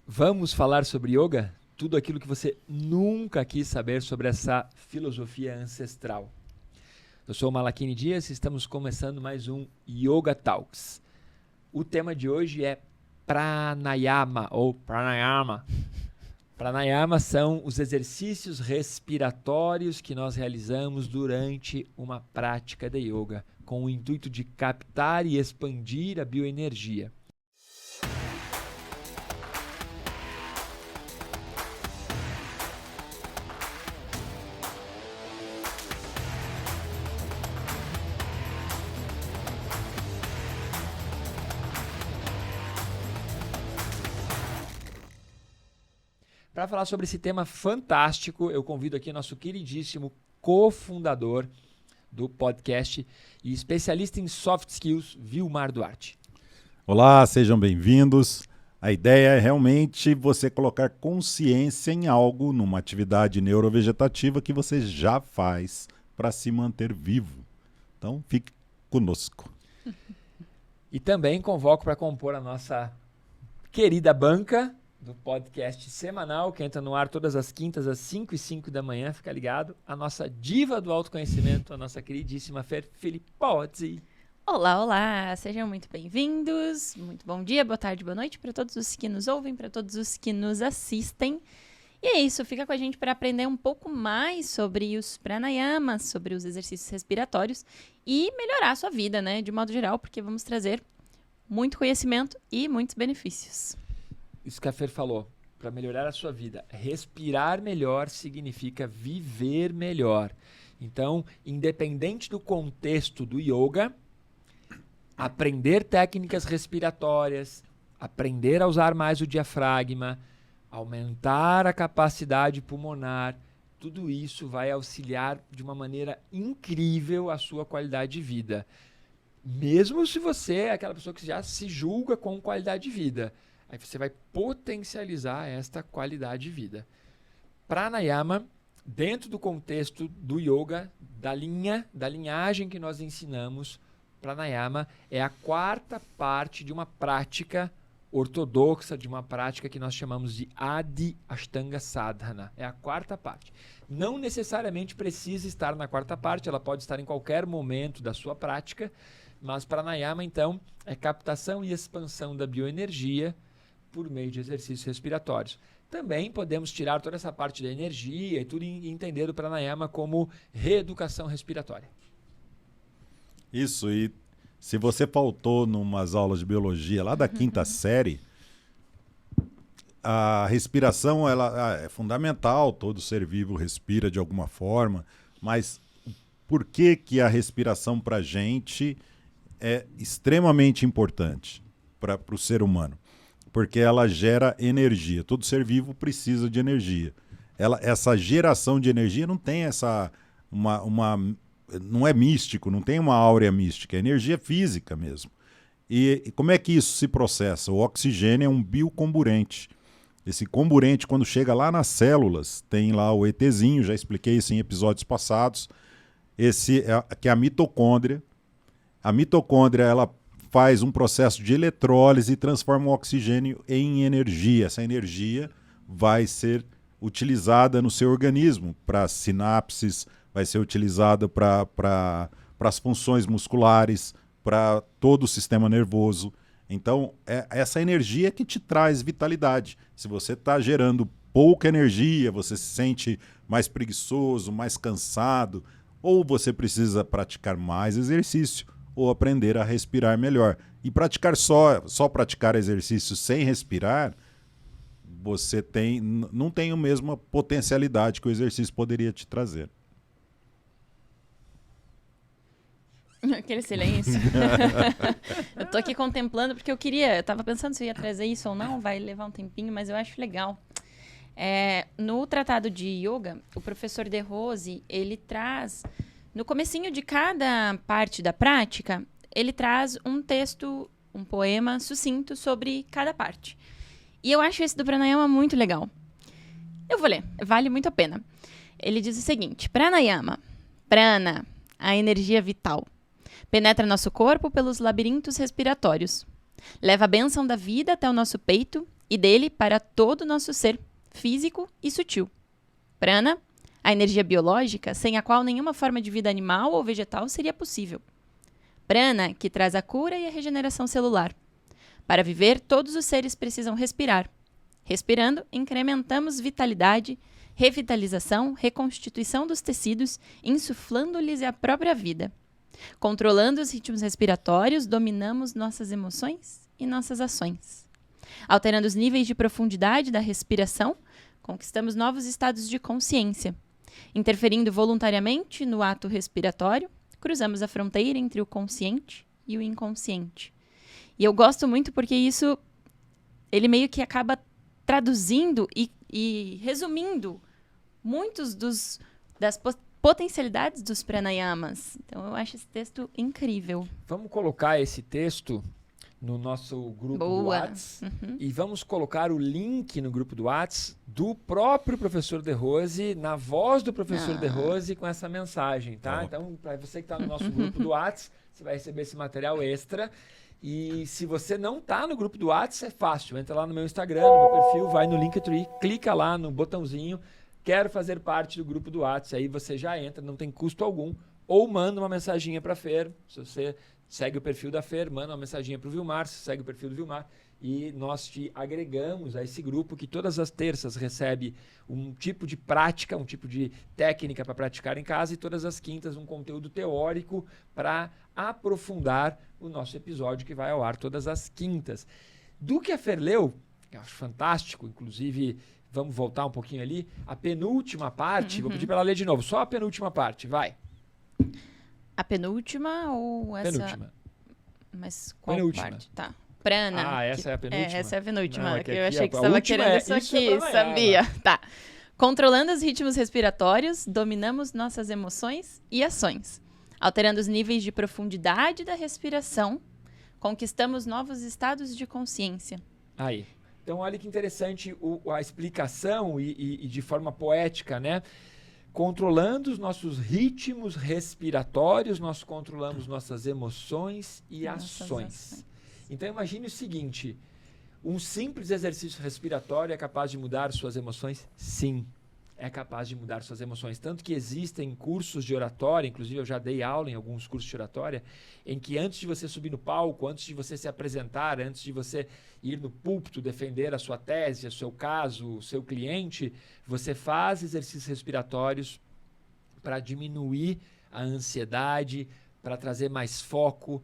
Vamos falar sobre yoga? Tudo aquilo que você nunca quis saber sobre essa filosofia ancestral. Eu sou o Malakini Dias e estamos começando mais um Yoga Talks. O tema de hoje é Pranayama ou Pranayama. Pranayama são os exercícios respiratórios que nós realizamos durante uma prática de yoga, com o intuito de captar e expandir a bioenergia. Para falar sobre esse tema fantástico, eu convido aqui nosso queridíssimo cofundador do podcast e especialista em soft skills, Vilmar Duarte. Olá, sejam bem-vindos. A ideia é realmente você colocar consciência em algo, numa atividade neurovegetativa que você já faz para se manter vivo. Então, fique conosco. E também convoco para compor a nossa querida banca do podcast semanal, que entra no ar todas as quintas, às 5h05 da manhã, fica ligado, a nossa diva do autoconhecimento, a nossa queridíssima Fer Filipozzi. Olá, olá, sejam muito bem-vindos, muito bom dia, boa tarde, boa noite para todos os que nos ouvem, para todos os que nos assistem. E é isso, fica com a gente para aprender um pouco mais sobre os pranayamas, sobre os exercícios respiratórios e melhorar a sua vida, né, de modo geral, porque vamos trazer muito conhecimento e muitos benefícios. Isso que a Fer falou, para melhorar a sua vida. Respirar melhor significa viver melhor. Então, independente do contexto do yoga, aprender técnicas respiratórias, aprender a usar mais o diafragma, aumentar a capacidade pulmonar, tudo isso vai auxiliar de uma maneira incrível a sua qualidade de vida. Mesmo se você é aquela pessoa que já se julga com qualidade de vida. Aí você vai potencializar esta qualidade de vida. Pranayama, dentro do contexto do yoga, da linhagem que nós ensinamos, Pranayama é a quarta parte de uma prática ortodoxa, de uma prática que nós chamamos de Adi Ashtanga Sadhana. É a quarta parte. Não necessariamente precisa estar na quarta parte, ela pode estar em qualquer momento da sua prática, mas Pranayama, então, é captação e expansão da bioenergia por meio de exercícios respiratórios. Também podemos tirar toda essa parte da energia e tudo e entender o pranayama como reeducação respiratória. Isso, e se você faltou numas aulas de biologia lá da quinta série, a respiração ela é fundamental, todo ser vivo respira de alguma forma, mas por que a respiração para a gente é extremamente importante para o ser humano? Porque ela gera energia. Todo ser vivo precisa de energia. Essa geração de energia não tem não é místico, não tem uma áurea mística, é energia física mesmo. E como é que isso se processa? O oxigênio é um biocomburente. Esse comburente, quando chega lá nas células, tem lá o ETzinho, já expliquei isso em episódios passados, que é a mitocôndria. A mitocôndria, ela faz um processo de eletrólise e transforma o oxigênio em energia. Essa energia vai ser utilizada no seu organismo para sinapses, vai ser utilizada para as funções musculares, para todo o sistema nervoso. Então, é essa energia que te traz vitalidade. Se você está gerando pouca energia, você se sente mais preguiçoso, mais cansado, ou você precisa praticar mais exercício, ou aprender a respirar melhor. E praticar só praticar exercício sem respirar, você não tem a mesma potencialidade que o exercício poderia te trazer. Aquele silêncio. Eu tô aqui contemplando porque eu tava pensando se eu ia trazer isso ou não, vai levar um tempinho, mas eu acho legal. No tratado de yoga, o professor De Rose, ele traz, no comecinho de cada parte da prática, ele traz um texto, um poema sucinto sobre cada parte. E eu acho esse do pranayama muito legal. Eu vou ler, vale muito a pena. Ele diz o seguinte: Pranayama, prana, a energia vital, penetra nosso corpo pelos labirintos respiratórios. Leva a bênção da vida até o nosso peito e dele para todo o nosso ser, físico e sutil. Prana, a energia biológica sem a qual nenhuma forma de vida animal ou vegetal seria possível. Prana, que traz a cura e a regeneração celular. Para viver, todos os seres precisam respirar. Respirando, incrementamos vitalidade, revitalização, reconstituição dos tecidos, insuflando-lhes a própria vida. Controlando os ritmos respiratórios, dominamos nossas emoções e nossas ações. Alterando os níveis de profundidade da respiração, conquistamos novos estados de consciência. Interferindo voluntariamente no ato respiratório, cruzamos a fronteira entre o consciente e o inconsciente. E eu gosto muito porque isso, ele meio que acaba traduzindo e resumindo muitos das potencialidades dos pranayamas. Então, eu acho esse texto incrível. Vamos colocar esse texto no nosso grupo do WhatsApp e vamos colocar o link no grupo do WhatsApp do próprio professor De Rose, na voz do professor De Rose, com essa mensagem, tá? Então, para você que está no nosso grupo do WhatsApp, você vai receber esse material extra. E se você não está no grupo do WhatsApp, é fácil. Entra lá no meu Instagram, no meu perfil, vai no Linktree, clica lá no botãozinho, quero fazer parte do grupo do WhatsApp, aí você já entra, não tem custo algum, ou manda uma mensaginha para a Fer, se você segue o perfil da Fer, manda uma mensaginha para o Vilmar, se segue o perfil do Vilmar, e nós te agregamos a esse grupo que todas as terças recebe um tipo de prática, um tipo de técnica para praticar em casa, e todas as quintas um conteúdo teórico para aprofundar o nosso episódio que vai ao ar todas as quintas. Do que a Fer leu, eu acho fantástico, inclusive vamos voltar um pouquinho ali, a penúltima parte, vou pedir para ela ler de novo, só a penúltima parte, vai. A penúltima ou essa? Penúltima. Mas qual Penúltima. parte? Tá. Prana. Ah, essa é a penúltima? Essa é a penúltima. Não, é que que eu aqui achei a que você estava última querendo é isso isso aqui, é pranayama. sabia? Tá. Controlando os ritmos respiratórios, dominamos nossas emoções e ações. Alterando os níveis de profundidade da respiração, conquistamos novos estados de consciência. Aí. Então, olha que interessante a explicação e de forma poética, né? Controlando os nossos ritmos respiratórios, nós controlamos nossas emoções e ações. Então, imagine o seguinte, um simples exercício respiratório é capaz de mudar suas emoções? Sim, é capaz de mudar suas emoções. Tanto que existem cursos de oratória, inclusive eu já dei aula em alguns cursos de oratória, em que antes de você subir no palco, antes de você se apresentar, antes de você ir no púlpito defender a sua tese, o seu caso, o seu cliente, você faz exercícios respiratórios para diminuir a ansiedade, para trazer mais foco,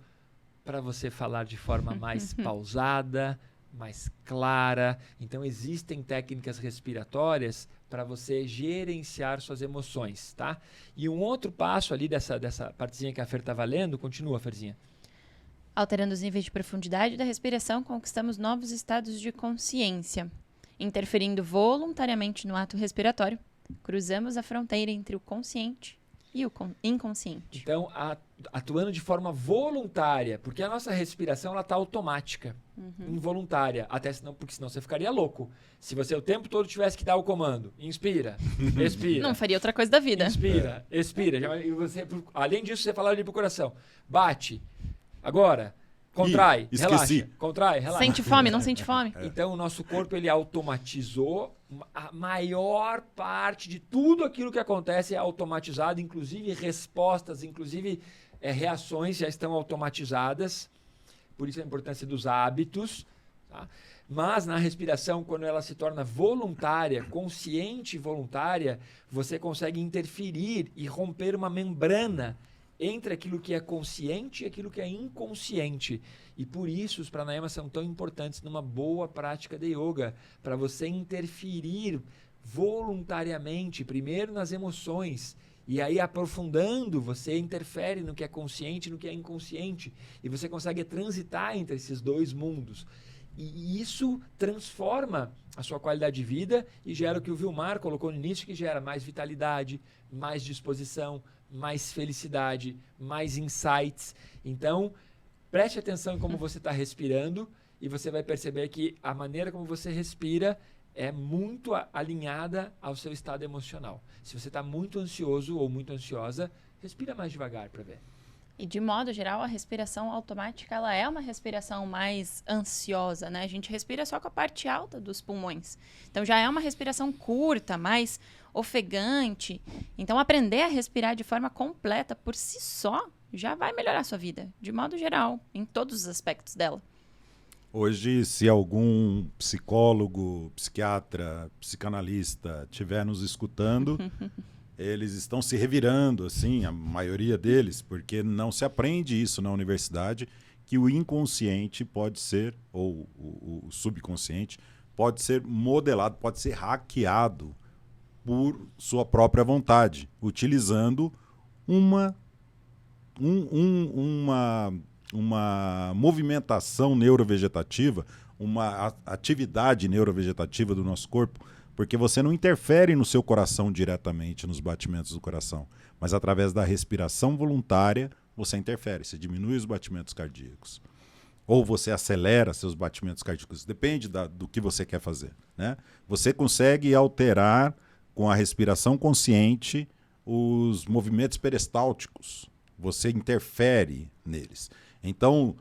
para você falar de forma mais pausada, mais clara. Então, existem técnicas respiratórias para você gerenciar suas emoções, tá? E um outro passo ali dessa partezinha que a Fer estava lendo, continua, Ferzinha. Alterando os níveis de profundidade da respiração, conquistamos novos estados de consciência. Interferindo voluntariamente no ato respiratório, cruzamos a fronteira entre o consciente e o inconsciente. Então, atuando de forma voluntária, porque a nossa respiração ela está automática, involuntária, porque senão você ficaria louco. Se você o tempo todo tivesse que dar o comando, inspira, expira. Não faria outra coisa da vida. Inspira, expira. E você, além disso, você fala ali pro coração, bate, agora, contrai, relaxa, contrai, relaxa. Sente fome, não sente fome? Então, o nosso corpo, ele automatizou, a maior parte de tudo aquilo que acontece é automatizado, inclusive respostas, inclusive reações já estão automatizadas, por isso a importância dos hábitos, tá? Mas na respiração, quando ela se torna voluntária, consciente e voluntária, você consegue interferir e romper uma membrana entre aquilo que é consciente e aquilo que é inconsciente. E por isso os pranayamas são tão importantes numa boa prática de yoga, para você interferir voluntariamente, primeiro nas emoções, e aí aprofundando, você interfere no que é consciente e no que é inconsciente, e você consegue transitar entre esses dois mundos. E isso transforma a sua qualidade de vida e gera o que o Vilmar colocou no início, que gera mais vitalidade, mais disposição, mais felicidade, mais insights. Então, preste atenção em como você está respirando e você vai perceber que a maneira como você respira é muito alinhada ao seu estado emocional. Se você está muito ansioso ou muito ansiosa, respira mais devagar para ver. E de modo geral, a respiração automática, ela é uma respiração mais ansiosa, né? A gente respira só com a parte alta dos pulmões. Então já é uma respiração curta, mais ofegante. Então aprender a respirar de forma completa por si só já vai melhorar a sua vida, de modo geral, em todos os aspectos dela. Hoje, se algum psicólogo, psiquiatra, psicanalista estiver nos escutando, eles estão se revirando, assim, a maioria deles, porque não se aprende isso na universidade, que o inconsciente pode ser, ou o subconsciente, pode ser modelado, pode ser hackeado por sua própria vontade, utilizando uma movimentação neurovegetativa, uma atividade neurovegetativa do nosso corpo, porque você não interfere no seu coração diretamente, nos batimentos do coração, mas através da respiração voluntária você interfere, você diminui os batimentos cardíacos. Ou você acelera seus batimentos cardíacos, depende do que você quer fazer, né? Você consegue alterar com a respiração consciente os movimentos peristálticos, você interfere neles. Então,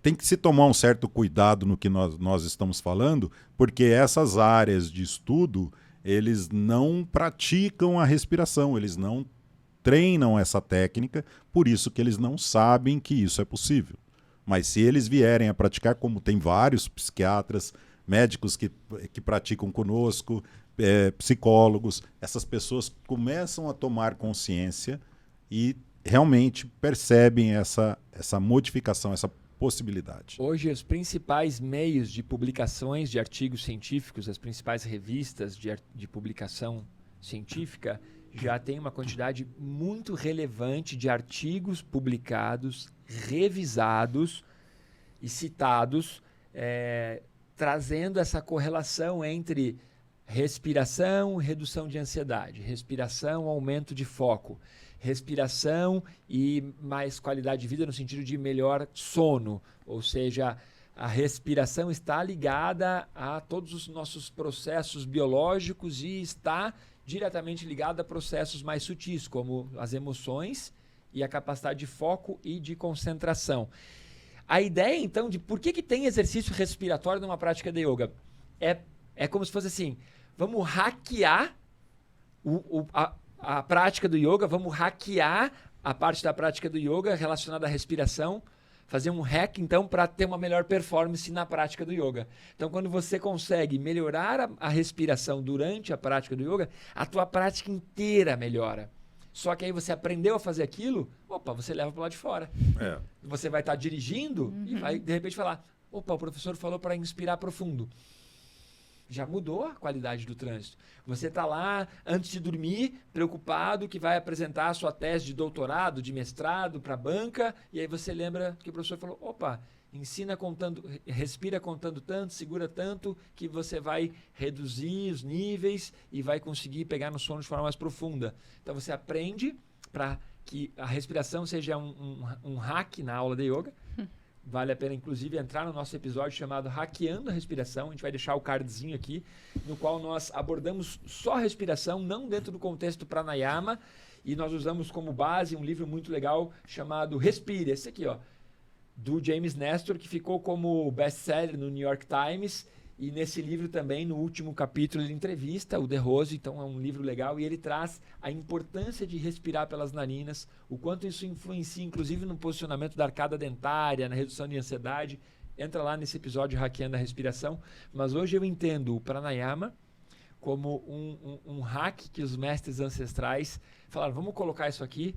tem que se tomar um certo cuidado no que nós estamos falando, porque essas áreas de estudo, eles não praticam a respiração, eles não treinam essa técnica, por isso que eles não sabem que isso é possível. Mas se eles vierem a praticar, como tem vários psiquiatras, médicos que praticam conosco, psicólogos, essas pessoas começam a tomar consciência e realmente percebem essa modificação, essa possibilidade. Hoje, os principais meios de publicações de artigos científicos, as principais revistas de publicação científica, já tem uma quantidade muito relevante de artigos publicados, revisados e citados, trazendo essa correlação entre respiração, redução de ansiedade, respiração, aumento de foco, respiração e mais qualidade de vida no sentido de melhor sono, ou seja, a respiração está ligada a todos os nossos processos biológicos e está diretamente ligada a processos mais sutis, como as emoções e a capacidade de foco e de concentração. A ideia, então, de por que tem exercício respiratório numa prática de yoga é como se fosse assim, vamos hackear a prática do yoga, vamos hackear a parte da prática do yoga relacionada à respiração, fazer um hack, então, para ter uma melhor performance na prática do yoga. Então, quando você consegue melhorar a respiração durante a prática do yoga, a tua prática inteira melhora. Só que aí você aprendeu a fazer aquilo, você leva para o lado de fora. Você vai estar dirigindo e vai, de repente, falar, o professor falou para inspirar profundo. Já mudou a qualidade do trânsito. Você está lá, antes de dormir, preocupado que vai apresentar a sua tese de doutorado, de mestrado para a banca, e aí você lembra que o professor falou, ensina contando, respira contando tanto, segura tanto, que você vai reduzir os níveis e vai conseguir pegar no sono de forma mais profunda. Então você aprende para que a respiração seja um hack na aula de yoga. Vale a pena, inclusive, entrar no nosso episódio chamado Hackeando a Respiração. A gente vai deixar o cardzinho aqui, no qual nós abordamos só a respiração, não dentro do contexto pranayama. E nós usamos como base um livro muito legal chamado Respire. Esse aqui, do James Nestor, que ficou como best-seller no New York Times. E nesse livro também, no último capítulo, ele entrevista o De Rose, então é um livro legal, e ele traz a importância de respirar pelas narinas, o quanto isso influencia, inclusive, no posicionamento da arcada dentária, na redução de ansiedade. Entra lá nesse episódio Hackeando a Respiração. Mas hoje eu entendo o pranayama como um hack que os mestres ancestrais falaram, vamos colocar isso aqui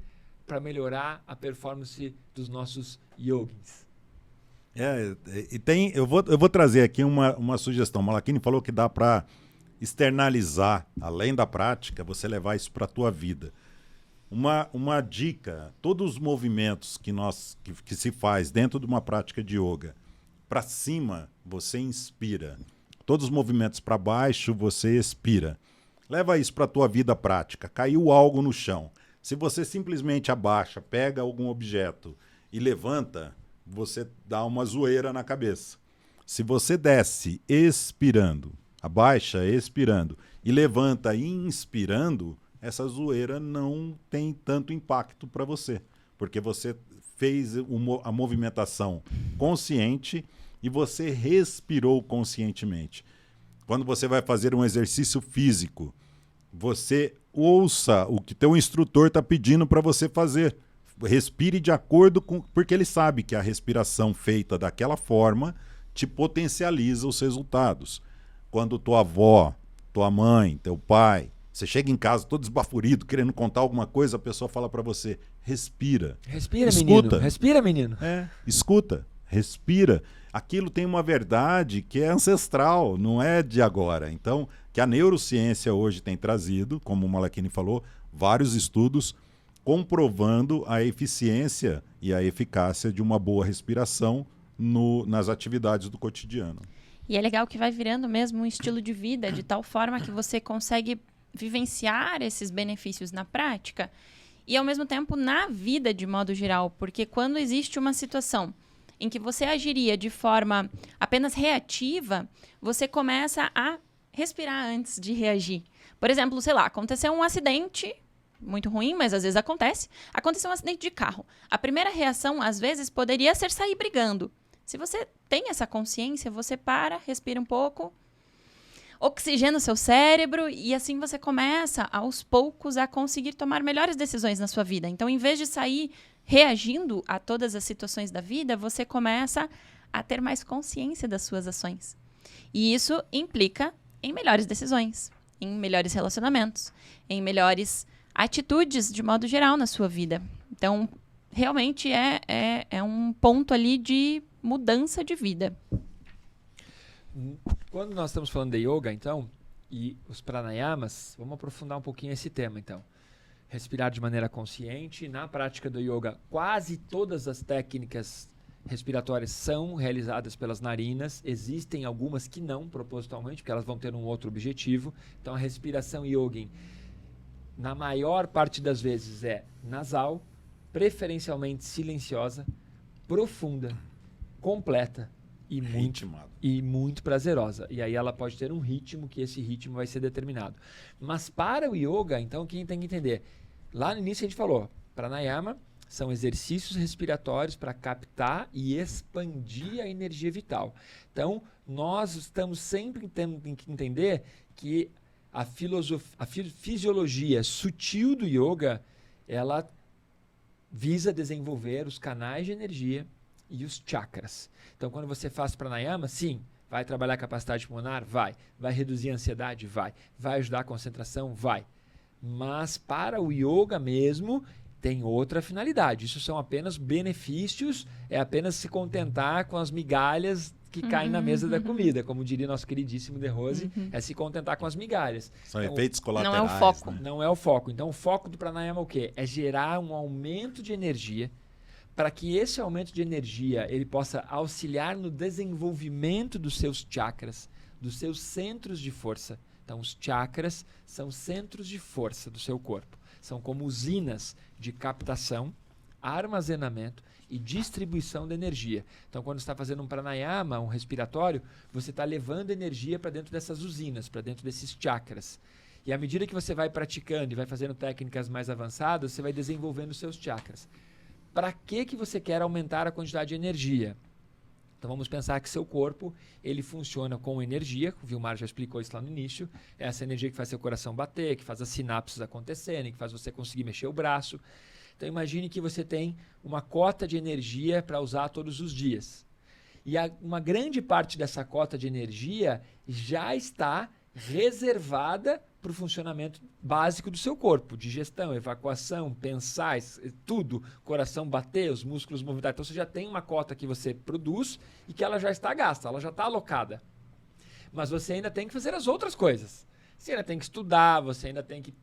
para melhorar a performance dos nossos yogins. Eu vou trazer aqui uma sugestão. Malakini falou que dá para externalizar, além da prática, você levar isso para a tua vida. Uma dica, todos os movimentos que se faz dentro de uma prática de yoga, para cima você inspira, todos os movimentos para baixo você expira. Leva isso para a tua vida prática. Caiu algo no chão. Se você simplesmente abaixa, pega algum objeto e levanta, você dá uma zoeira na cabeça. Se você desce expirando, abaixa expirando e levanta inspirando, essa zoeira não tem tanto impacto para você, porque você fez a movimentação consciente e você respirou conscientemente. Quando você vai fazer um exercício físico, você ouça o que teu instrutor está pedindo para você fazer. Respire de acordo com... Porque ele sabe que a respiração feita daquela forma te potencializa os resultados. Quando tua avó, tua mãe, teu pai, você chega em casa todo esbaforido, querendo contar alguma coisa, a pessoa fala para você, respira. Respira, escuta. menino. Respira, menino. Escuta, respira. Aquilo tem uma verdade que é ancestral, não é de agora. Então, que a neurociência hoje tem trazido, como o Malachini falou, vários estudos comprovando a eficiência e a eficácia de uma boa respiração nas atividades do cotidiano. E é legal que vai virando mesmo um estilo de vida, de tal forma que você consegue vivenciar esses benefícios na prática e, ao mesmo tempo, na vida de modo geral. Porque quando existe uma situação em que você agiria de forma apenas reativa, você começa a respirar antes de reagir. Por exemplo, sei lá, aconteceu um acidente muito ruim, mas às vezes acontece. Aconteceu um acidente de carro. A primeira reação, às vezes, poderia ser sair brigando. Se você tem essa consciência, você para, respira um pouco, oxigena o seu cérebro e assim você começa, aos poucos, a conseguir tomar melhores decisões na sua vida. Então, em vez de sair reagindo a todas as situações da vida, você começa a ter mais consciência das suas ações. E isso implica em melhores decisões, em melhores relacionamentos, em melhores atitudes de modo geral na sua vida. Então, realmente é um ponto ali de mudança de vida. Quando nós estamos falando de yoga, então, e os pranayamas, vamos aprofundar um pouquinho esse tema, então. Respirar de maneira consciente. Na prática do yoga, quase todas as técnicas respiratórias são realizadas pelas narinas. Existem algumas que não, propositalmente, porque elas vão ter um outro objetivo. Então, a respiração yogin, na maior parte das vezes, é nasal, preferencialmente silenciosa, profunda, completa e muito prazerosa. E aí ela pode ter um ritmo, que esse ritmo vai ser determinado. Mas para o yoga, então, quem tem que entender? Lá no início a gente falou, pranayama são exercícios respiratórios para captar e expandir a energia vital. Então, nós estamos sempre tendo que entender que a fisiologia sutil do yoga, ela visa desenvolver os canais de energia e os chakras. Então, quando você faz pranayama, sim, vai trabalhar a capacidade pulmonar? Vai. Vai reduzir a ansiedade? Vai. Vai ajudar a concentração? Vai. Mas para o yoga mesmo, tem outra finalidade. Isso são apenas benefícios, é apenas se contentar com as migalhas que caem na mesa da comida. Como diria nosso queridíssimo De Rose, é se contentar com as migalhas. São então, efeitos colaterais. Não é o foco. Né? Não é o foco. Então, o foco do pranayama é o quê? É gerar um aumento de energia para que esse aumento de energia ele possa auxiliar no desenvolvimento dos seus chakras, dos seus centros de força. Então, os chakras são centros de força do seu corpo. São como usinas de captação, armazenamento e distribuição de energia. Então, quando você está fazendo um pranayama, um respiratório, você está levando energia para dentro dessas usinas, para dentro desses chakras. E à medida que você vai praticando e vai fazendo técnicas mais avançadas, você vai desenvolvendo os seus chakras. Para que você quer aumentar a quantidade de energia? Então vamos pensar que seu corpo ele funciona com energia, o Vilmar já explicou isso lá no início, é essa energia que faz seu coração bater, que faz as sinapses acontecerem, que faz você conseguir mexer o braço. Então imagine que você tem uma cota de energia para usar todos os dias. E uma grande parte dessa cota de energia já está reservada para o funcionamento básico do seu corpo, digestão, evacuação, pensar, tudo, coração bater, os músculos movimentar. Então você já tem uma cota que você produz e que ela já está gasta, ela já está alocada. Mas você ainda tem que fazer as outras coisas. Você ainda tem que estudar, você ainda tem que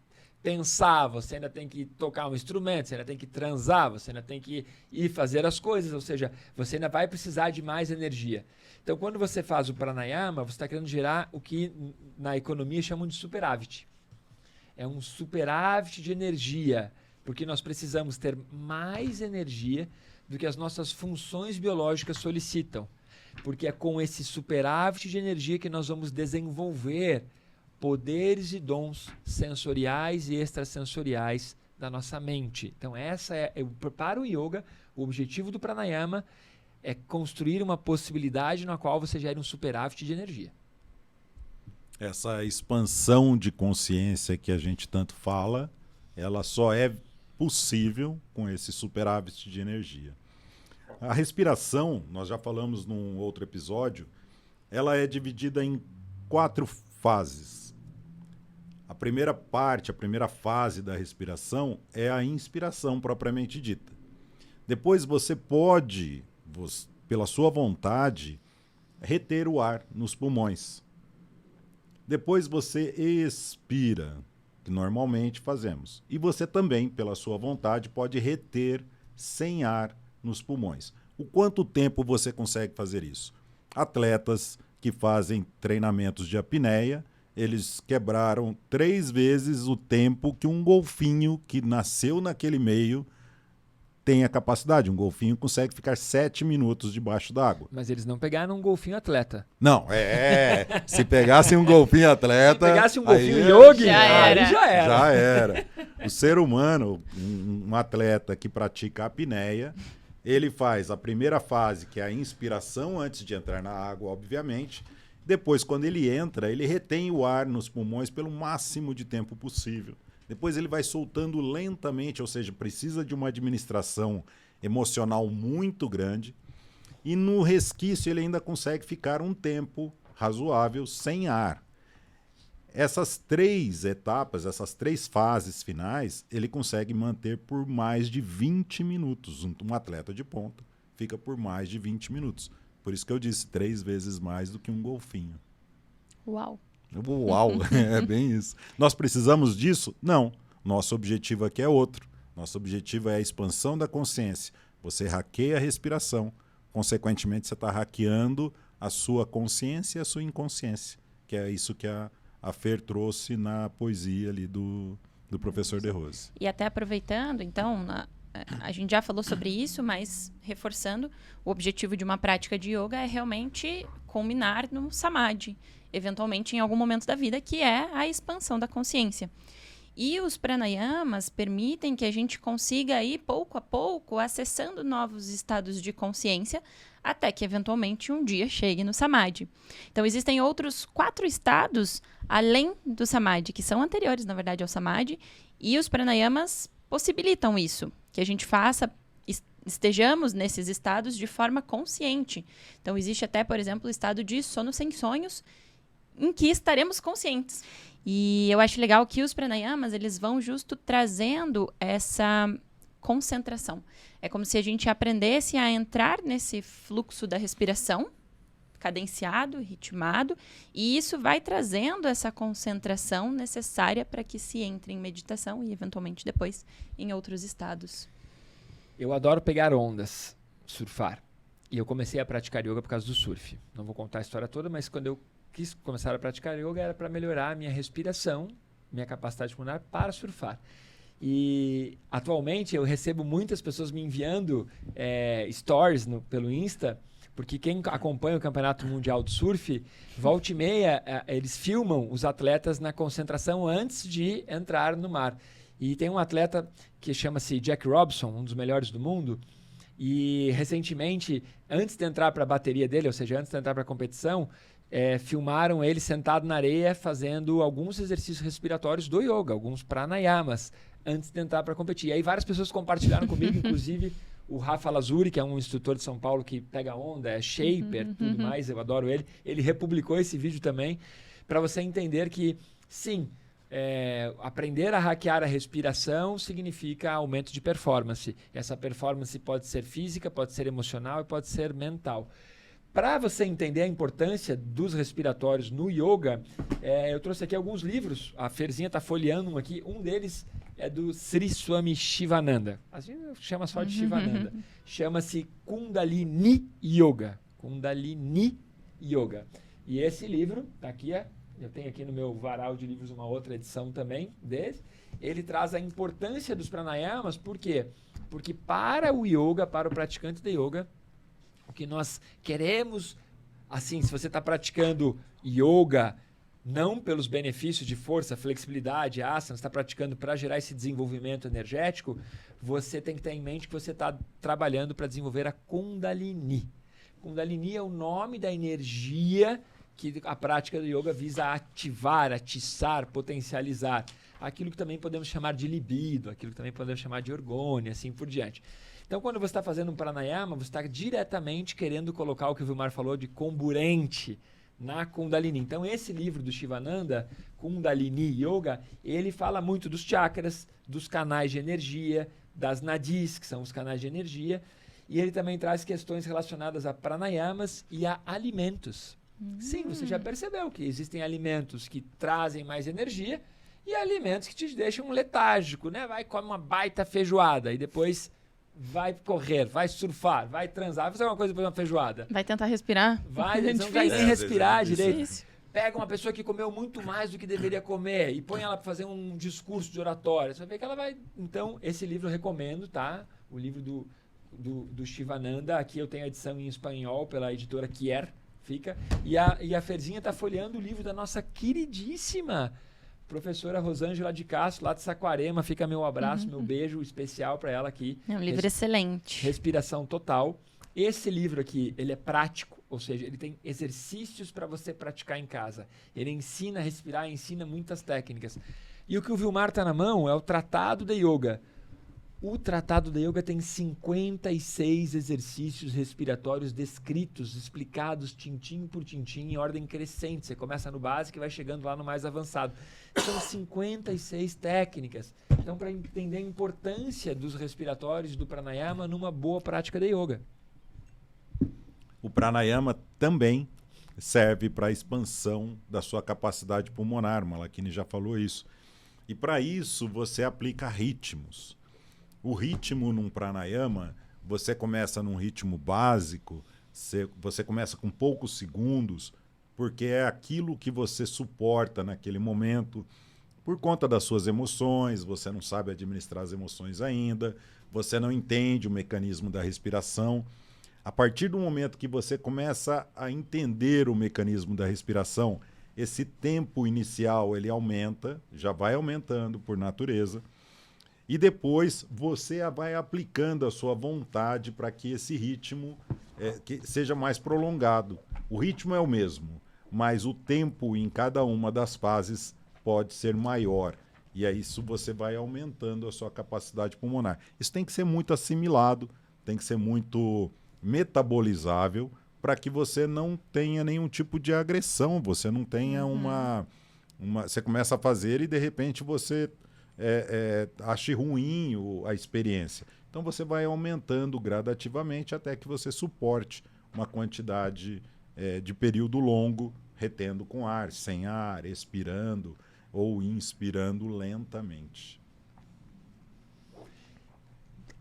pensar, você ainda tem que tocar um instrumento, você ainda tem que transar, você ainda tem que ir fazer as coisas, ou seja, você ainda vai precisar de mais energia. Então, quando você faz o pranayama, você está querendo gerar o que na economia chamam de superávit. É um superávit de energia, porque nós precisamos ter mais energia do que as nossas funções biológicas solicitam. Porque é com esse superávit de energia que nós vamos desenvolver poderes e dons sensoriais e extrasensoriais da nossa mente. Então, para o yoga, o objetivo do pranayama é construir uma possibilidade na qual você gere um superávit de energia. Essa expansão de consciência que a gente tanto fala, ela só é possível com esse superávit de energia. A respiração, nós já falamos num outro episódio, ela é dividida em 4 fases. A primeira fase da respiração é a inspiração propriamente dita. Depois você pode, pela sua vontade, reter o ar nos pulmões. Depois você expira, que normalmente fazemos. E você também, pela sua vontade, pode reter sem ar nos pulmões. O quanto tempo você consegue fazer isso? Atletas que fazem treinamentos de apneia, eles quebraram 3 vezes o tempo que um golfinho que nasceu naquele meio tem a capacidade. Um golfinho consegue ficar 7 minutos debaixo d'água. Mas eles não pegaram um golfinho atleta. Não, se pegassem um golfinho atleta... Se pegasse um golfinho yogi, já Já era. O ser humano, um atleta que pratica a apneia, ele faz a primeira fase, que é a inspiração antes de entrar na água, obviamente. Depois, quando ele entra, ele retém o ar nos pulmões pelo máximo de tempo possível. Depois ele vai soltando lentamente, ou seja, precisa de uma administração emocional muito grande. E no resquício ele ainda consegue ficar um tempo razoável sem ar. Essas 3 etapas, essas 3 fases finais, ele consegue manter por mais de 20 minutos. Um atleta de ponta fica por mais de 20 minutos. Por isso que eu disse 3 vezes mais do que um golfinho. Uau! Uau, é bem isso. Nós precisamos disso? Não. Nosso objetivo aqui é outro. Nosso objetivo é a expansão da consciência. Você hackeia a respiração. Consequentemente, você está hackeando a sua consciência e a sua inconsciência. Que é isso que a Fer trouxe na poesia ali do professor De Rose. E até aproveitando, então, a gente já falou sobre isso, mas reforçando, o objetivo de uma prática de yoga é realmente culminar no samadhi, eventualmente em algum momento da vida, que é a expansão da consciência. E os pranayamas permitem que a gente consiga ir pouco a pouco acessando novos estados de consciência, até que eventualmente um dia chegue no samadhi. Então existem outros 4 estados além do samadhi, que são anteriores, na verdade, ao samadhi, e os pranayamas possibilitam isso, que a gente estejamos nesses estados de forma consciente. Então existe até, por exemplo, o estado de sono sem sonhos, em que estaremos conscientes. E eu acho legal que os pranayamas, eles vão justo trazendo essa concentração. É como se a gente aprendesse a entrar nesse fluxo da respiração, cadenciado, ritmado, e isso vai trazendo essa concentração necessária para que se entre em meditação e, eventualmente, depois em outros estados. Eu adoro pegar ondas, surfar. E eu comecei a praticar yoga por causa do surf. Não vou contar a história toda, mas quando eu quis começar a praticar yoga era para melhorar a minha respiração, minha capacidade pulmonar para surfar. E atualmente eu recebo muitas pessoas me enviando stories pelo Insta, porque quem acompanha o Campeonato Mundial de Surf, volta e meia, eles filmam os atletas na concentração antes de entrar no mar. E tem um atleta que chama-se Jack Robinson, um dos melhores do mundo, e recentemente, antes de entrar para a bateria dele, ou seja, antes de entrar para a competição, filmaram ele sentado na areia fazendo alguns exercícios respiratórios do yoga, alguns pranayamas, antes de entrar para competir. E aí várias pessoas compartilharam comigo, inclusive o Rafa Lazuri, que é um instrutor de São Paulo que pega onda, é shaper, tudo mais, eu adoro ele. Ele republicou esse vídeo também, para você entender que, sim, aprender a hackear a respiração significa aumento de performance. Essa performance pode ser física, pode ser emocional e pode ser mental. Para você entender a importância dos respiratórios no yoga, eu trouxe aqui alguns livros. A Ferzinha está folheando um aqui. Um deles é do Sri Swami Shivananda. A gente chama só de Shivananda. Chama-se Kundalini Yoga. Kundalini Yoga. E esse livro, tá aqui, eu tenho aqui no meu varal de livros uma outra edição também dele. Ele traz a importância dos pranayamas. Por quê? Porque para o yoga, para o praticante de yoga, o que nós queremos, assim, se você está praticando yoga não pelos benefícios de força, flexibilidade, asana, está praticando para gerar esse desenvolvimento energético, você tem que ter em mente que você está trabalhando para desenvolver a Kundalini. Kundalini é o nome da energia que a prática do yoga visa ativar, atiçar, potencializar. Aquilo que também podemos chamar de libido, aquilo que também podemos chamar de orgônio, assim por diante. Então, quando você está fazendo um pranayama, você está diretamente querendo colocar o que o Vilmar falou de comburente na Kundalini. Então, esse livro do Shivananda, Kundalini Yoga, ele fala muito dos chakras, dos canais de energia, das nadis, que são os canais de energia, e ele também traz questões relacionadas a pranayamas e a alimentos. Sim, você já percebeu que existem alimentos que trazem mais energia e alimentos que te deixam letárgico, né? Vai comer uma baita feijoada e depois vai correr, vai surfar, vai transar, vai fazer alguma coisa depois de uma feijoada. Vai tentar respirar. Vai, não vai nem respirar direito. Difícil. Pega uma pessoa que comeu muito mais do que deveria comer e põe ela para fazer um discurso de oratória. Você vai ver que ela vai... Então, esse livro eu recomendo, tá? O livro do Shivananda. Aqui eu tenho a edição em espanhol pela editora Kier. Fica. E a Ferzinha está folheando o livro da nossa queridíssima professora Rosângela de Castro, lá de Saquarema. Fica meu abraço, meu beijo especial para ela aqui. É um livro excelente. Respiração Total. Esse livro aqui, ele é prático, ou seja, ele tem exercícios para você praticar em casa. Ele ensina a respirar, ensina muitas técnicas. E o que o Vilmar está na mão é o Tratado de Yoga. O Tratado de Yoga tem 56 exercícios respiratórios descritos, explicados tintim por tintim, em ordem crescente. Você começa no básico e vai chegando lá no mais avançado. São 56 técnicas. Então, para entender a importância dos respiratórios do pranayama numa boa prática de yoga. O pranayama também serve para a expansão da sua capacidade pulmonar. O Malakini já falou isso. E para isso você aplica ritmos. O ritmo num pranayama, você começa num ritmo básico, você começa com poucos segundos, porque é aquilo que você suporta naquele momento, por conta das suas emoções, você não sabe administrar as emoções ainda, você não entende o mecanismo da respiração. A partir do momento que você começa a entender o mecanismo da respiração, esse tempo inicial ele aumenta, já vai aumentando por natureza, e depois você vai aplicando a sua vontade para que esse ritmo que seja mais prolongado. O ritmo é o mesmo, mas o tempo em cada uma das fases pode ser maior. E aí isso você vai aumentando a sua capacidade pulmonar. Isso tem que ser muito assimilado, tem que ser muito metabolizável para que você não tenha nenhum tipo de agressão, você não tenha Você começa a fazer e de repente você ache ruim a experiência. Então você vai aumentando gradativamente até que você suporte uma quantidade de período longo, retendo com ar, sem ar, expirando ou inspirando lentamente.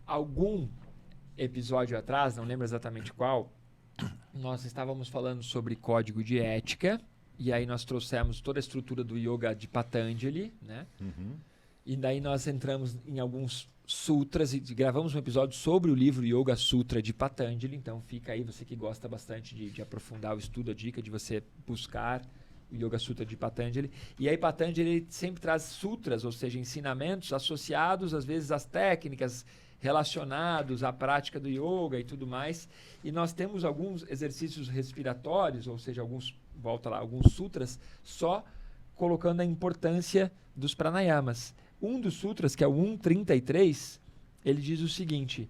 Algum episódio atrás, não lembro exatamente qual, nós estávamos falando sobre código de ética, e aí nós trouxemos toda a estrutura do yoga de Patanjali, né? E daí nós entramos em alguns sutras e gravamos um episódio sobre o livro Yoga Sutra de Patanjali. Então fica aí, você que gosta bastante de aprofundar o estudo, a dica de você buscar o Yoga Sutra de Patanjali. E aí Patanjali ele sempre traz sutras, ou seja, ensinamentos associados às vezes às técnicas relacionados à prática do yoga e tudo mais. E nós temos alguns exercícios respiratórios, ou seja, alguns sutras, só colocando a importância dos pranayamas. Um dos sutras, que é o 133, ele diz o seguinte: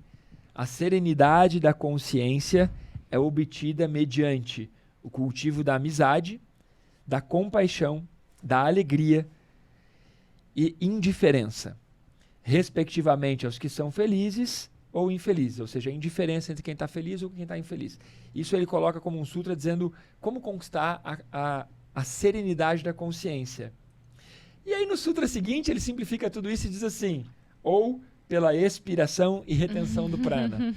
a serenidade da consciência é obtida mediante o cultivo da amizade, da compaixão, da alegria e indiferença, respectivamente aos que são felizes ou infelizes, ou seja, a indiferença entre quem está feliz ou quem está infeliz. Isso ele coloca como um sutra dizendo como conquistar a serenidade da consciência. E aí no sutra seguinte ele simplifica tudo isso e diz assim: ou pela expiração e retenção do prana.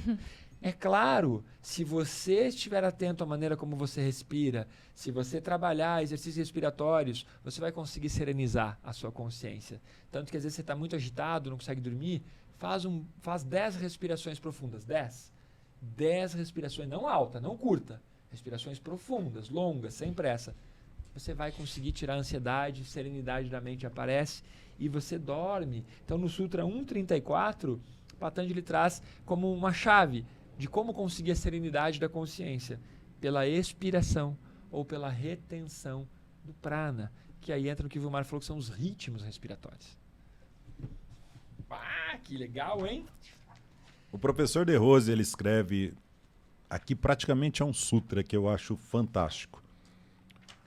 É claro, se você estiver atento à maneira como você respira, se você trabalhar exercícios respiratórios, você vai conseguir serenizar a sua consciência. Tanto que às vezes você está muito agitado, não consegue dormir, faz 10 respirações profundas. 10 respirações, não alta, não curta. Respirações profundas, longas, sem pressa. você vai conseguir tirar a ansiedade, serenidade da mente aparece e você dorme. Então, no Sutra 134, Patanjali traz como uma chave de como conseguir a serenidade da consciência, pela expiração ou pela retenção do prana, que aí entra no que o Vilmar falou, que são os ritmos respiratórios. Ah, que legal, hein? O professor De Rose, ele escreve, aqui praticamente é um sutra que eu acho fantástico.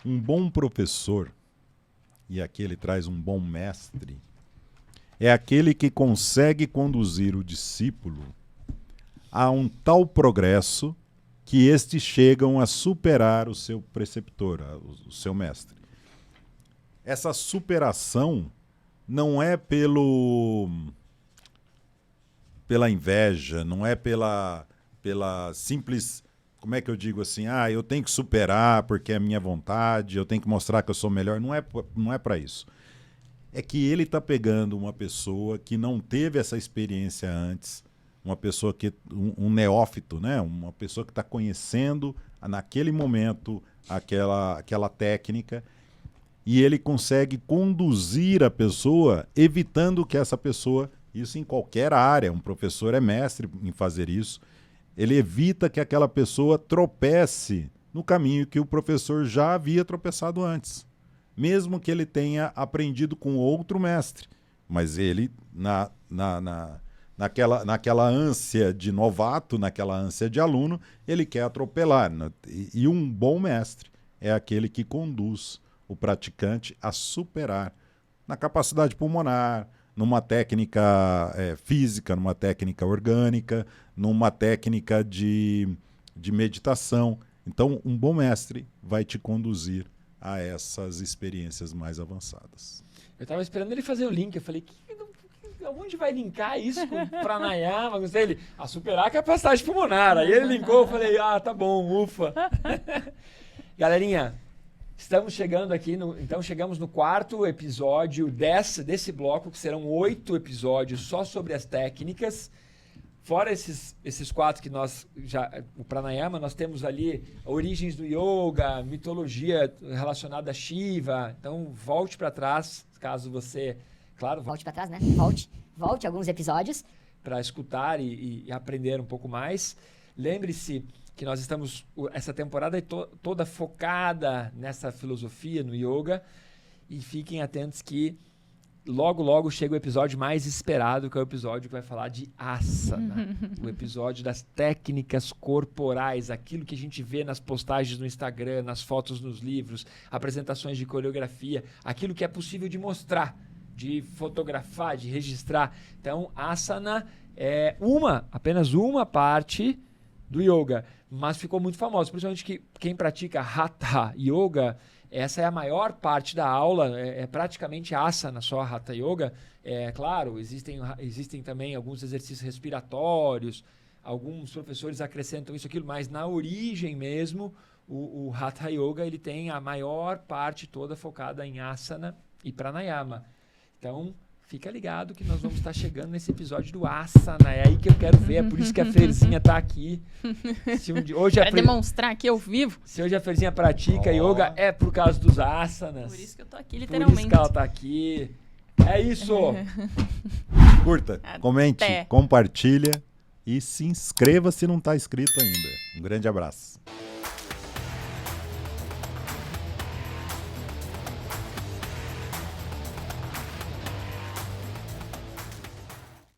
Um bom professor, e aqui ele traz um bom mestre, é aquele que consegue conduzir o discípulo a um tal progresso que estes chegam a superar o seu preceptor, o seu mestre. Essa superação não é pela inveja, não é pela simples, como é que eu digo assim, eu tenho que superar porque é a minha vontade, eu tenho que mostrar que eu sou melhor. Não é para isso. É que ele está pegando uma pessoa que não teve essa experiência antes, uma pessoa um neófito, né? Uma pessoa que está conhecendo naquele momento aquela técnica, e ele consegue conduzir a pessoa, evitando que essa pessoa, isso em qualquer área, um professor é mestre em fazer isso, ele evita que aquela pessoa tropece no caminho que o professor já havia tropeçado antes, mesmo que ele tenha aprendido com outro mestre, mas ele, naquela ânsia de novato, naquela ânsia de aluno, ele quer atropelar. E um bom mestre é aquele que conduz o praticante a superar na capacidade pulmonar, numa técnica física, numa técnica orgânica, numa técnica de meditação. Então, um bom mestre vai te conduzir a essas experiências mais avançadas. Eu estava esperando ele fazer o link, eu falei, onde vai linkar isso com pranayama? Ele, a superar a capacidade pulmonar. Aí ele linkou, eu falei, tá bom, ufa. Galerinha, estamos chegando aqui, então chegamos no 4º episódio desse bloco, que serão 8 episódios só sobre as técnicas. Fora esses 4 que nós o pranayama, nós temos ali origens do yoga, mitologia relacionada a Shiva. Então volte para trás, caso você, claro, volte para trás, né? Volte alguns episódios para escutar e aprender um pouco mais. Lembre-se que nós estamos, essa temporada é toda focada nessa filosofia, no yoga, e fiquem atentos que logo chega o episódio mais esperado, que é o episódio que vai falar de asana, o episódio das técnicas corporais, aquilo que a gente vê nas postagens no Instagram, nas fotos nos livros, apresentações de coreografia, aquilo que é possível de mostrar, de fotografar, de registrar. Então, asana é apenas uma parte do yoga, mas ficou muito famoso, principalmente que quem pratica Hatha Yoga, essa é a maior parte da aula, é praticamente asana, só Hatha Yoga. Claro, existem também alguns exercícios respiratórios, alguns professores acrescentam isso, aquilo, mas na origem mesmo, o Hatha Yoga ele tem a maior parte toda focada em asana e pranayama. Então, fica ligado que nós vamos estar chegando nesse episódio do asana. É aí que eu quero ver, é por isso que a Ferzinha está aqui. Para demonstrar que eu vivo. Se hoje a Ferzinha pratica yoga, é por causa dos asanas. Por isso que eu tô aqui, literalmente. Por isso que ela tá aqui. É isso! Curta, comente, compartilha e se inscreva se não está inscrito ainda. Um grande abraço.